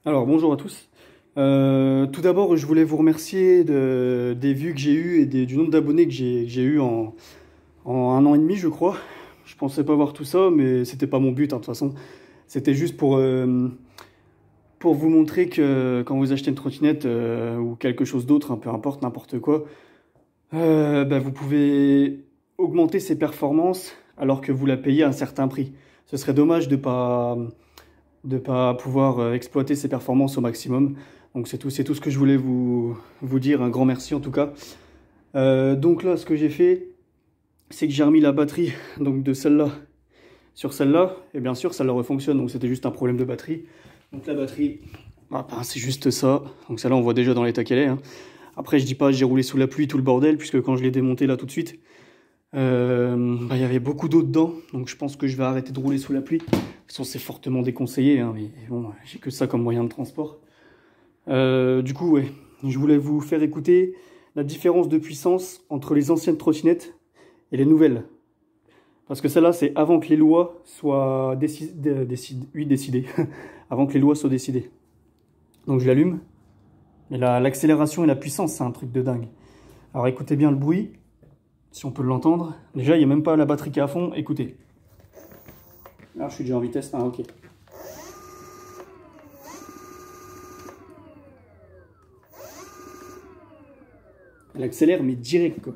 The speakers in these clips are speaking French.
Alors bonjour à tous. Tout d'abord, je voulais vous remercier des vues que j'ai eues et du nombre d'abonnés que j'ai eu en 1 an et demi, je crois. Je pensais pas voir tout ça, mais c'était pas mon but, hein, de toute façon. C'était juste pour vous montrer que quand vous achetez une trottinette ou quelque chose d'autre, hein, peu importe, n'importe quoi, vous pouvez augmenter ses performances alors que vous la payez à un certain prix. Ce serait dommage de pas pouvoir exploiter ses performances au maximum. Donc c'est tout ce que je voulais vous dire. Un grand merci en tout cas. Donc là, ce que j'ai fait, c'est que j'ai remis la batterie donc de celle-là sur celle-là. Et bien sûr, celle-là refonctionne. Donc c'était juste un problème de batterie. Donc la batterie, c'est juste ça. Donc celle-là, on voit déjà dans l'état qu'elle est, hein. Après, je dis pas j'ai roulé sous la pluie, tout le bordel, puisque quand je l'ai démonté là tout de suite, il y avait beaucoup d'eau dedans. Donc je pense que je vais arrêter de rouler sous la pluie. De toute façon, c'est fortement déconseillé, hein, mais bon, j'ai que ça comme moyen de transport. Du coup, ouais, je voulais vous faire écouter la différence de puissance entre les anciennes trottinettes et les nouvelles. Parce que celle-là, c'est avant que les lois soient décidées. Avant que les lois soient décidées. Donc je l'allume. Et l'accélération et la puissance, c'est un truc de dingue. Alors écoutez bien le bruit, si on peut l'entendre. Déjà, il n'y a même pas la batterie qui est à fond. Écoutez. Là, je suis déjà en vitesse 1, ok. Elle accélère, mais direct, quoi.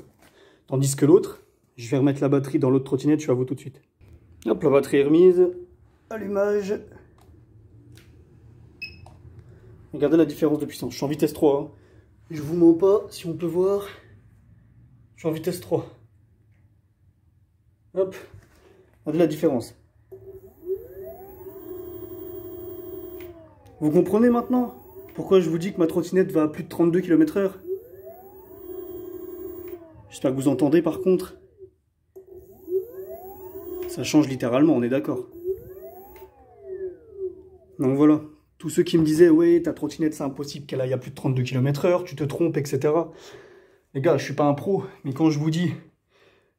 Tandis que l'autre, je vais remettre la batterie dans l'autre trottinette, je suis à vous tout de suite. Hop, la batterie est remise. Allumage. Regardez la différence de puissance. Je suis en vitesse 3. Hein. Je vous mens pas, si on peut voir. Je suis en vitesse 3. Hop. Regardez la différence. Vous comprenez maintenant pourquoi je vous dis que ma trottinette va à plus de 32 km/h? J'espère que vous entendez par contre. Ça change littéralement, on est d'accord. Donc voilà. Tous ceux qui me disaient, ouais, ta trottinette, c'est impossible qu'elle aille à plus de 32 km/h, tu te trompes, etc. Les gars, je suis pas un pro, mais quand je vous dis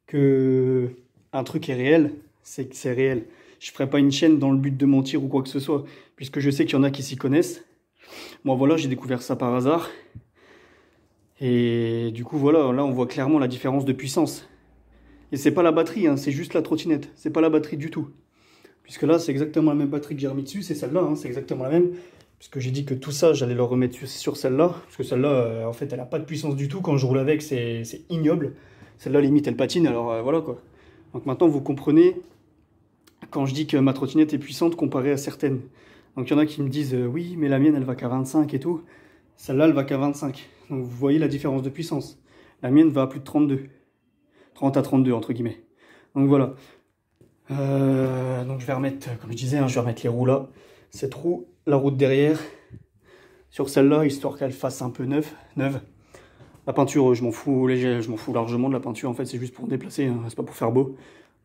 que un truc est réel, c'est que c'est réel. Je ferai pas une chaîne dans le but de mentir ou quoi que ce soit, puisque je sais qu'il y en a qui s'y connaissent. Moi, voilà, j'ai découvert ça par hasard. Et du coup, voilà, là, on voit clairement la différence de puissance. Et c'est pas la batterie, hein, c'est juste la trottinette. C'est pas la batterie du tout. Puisque là, c'est exactement la même batterie que j'ai remis dessus, c'est celle-là, hein, c'est exactement la même. Puisque j'ai dit que tout ça, j'allais le remettre sur celle-là. Parce que celle-là, en fait, elle n'a pas de puissance du tout. Quand je roule avec, c'est ignoble. Celle-là, limite, elle patine, alors voilà quoi. Donc maintenant, vous comprenez quand je dis que ma trottinette est puissante comparée à certaines. Donc il y en a qui me disent, oui, mais la mienne, elle va qu'à 25 et tout. Celle-là, elle va qu'à 25. Donc vous voyez la différence de puissance. La mienne va à plus de 32. 30 à 32, entre guillemets. Donc voilà. Donc je vais remettre, comme je disais, hein, je vais remettre les roues là. Cette roue, la roue de derrière, sur celle-là, histoire qu'elle fasse un peu neuve. La peinture, je m'en fous largement de la peinture, en fait, c'est juste pour déplacer, hein, c'est pas pour faire beau.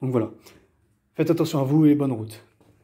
Donc voilà. Faites attention à vous et bonne route.